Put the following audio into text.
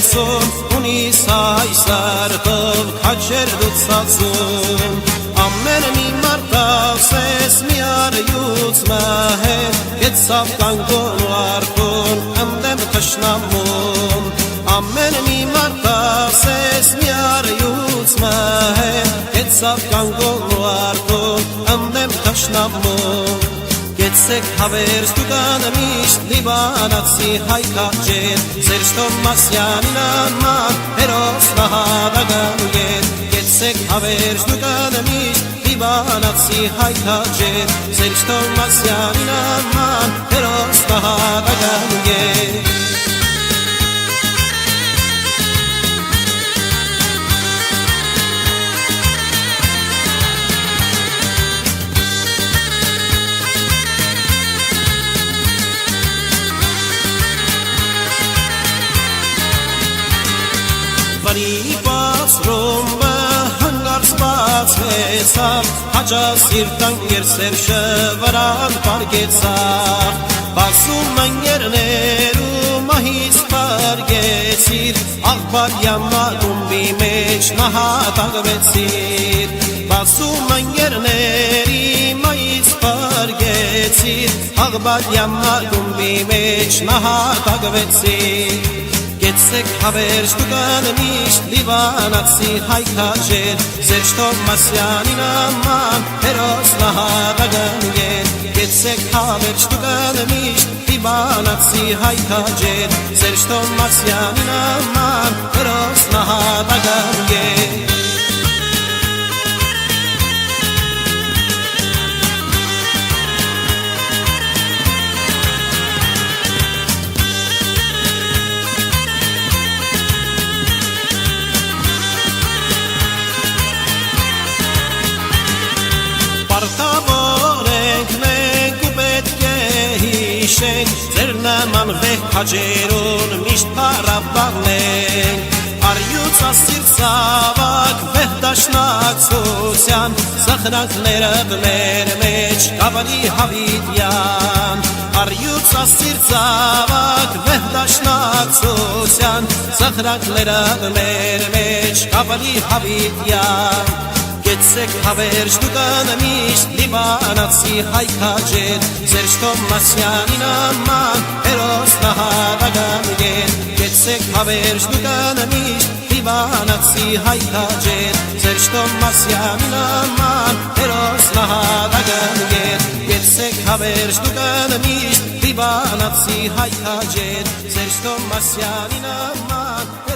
կեսում ունիս այսարտով քաջեր դուցածում ամեն մի մարտասես մի արյուծ մահեր կեցավ կանգոն ու արքոն ընդեմ թշնամում ամեն մի մարտասես մի արյուծ մահեր կեցավ կանգոն ու արքոն ընդեմ թշնամում Գեցեք հավերս դուքան միշտ լիբանացի հայքաջեր Սերժ Թոմասյանին անման հերոս նահատական գեր Գեցեք հավերս դուքան միշտ լիբանացի հայքաջեր Սերժ Թոմասյանին անման հերոս նահատական գեր Վարիպաց ռոմբը հանգարց բացվեցավ Հաջասիրտան երսերշը վրան պարգեցավ Բասում ընգերներու մահից պարգեցիր Աղբարյամա գումբի մեջ նահատակվեցիր Բասում ընգերների մահից պարգեցիր Աղբարյամա գումբի մեջ նահատակվեցիր Գեցեք հավերս դուքան միշտ լիբանացի հայքաջեր Սերժ Թոմասյանին անման հերոս նահատական գեր Գեցեք հավերս դուքան միշտ լիբանացի հայքաջեր Սերժ Թոմասյանին անման հերոս նահատական գեր Ձեր նման վեհ քաջերուն միշտ փառաբանենք Արյուծ ասիր ցավակ վեհ դաշնակցության Սխրանքները մեր մեջ կավանի հավիտյան Արյուծ ասիր ցավակ վեհ դաշնակցության Սխրանքները մեր մեջ կավանի հավիտյան Գեցեք հավերս դուքան միշտ լիբանացի հայքաջեր Սերժ Թոմասյանին անման հերոս նահատական գեր Գեցեք հավերս դուքան միշտ լիբանացի հայքաջեր Սերժ Թոմասյանին անման հերոս նահատական գեր Գեցեք հավերս դուքան միշտ լիբանացի հայքաջեր Սերժ Թոմասյանին անման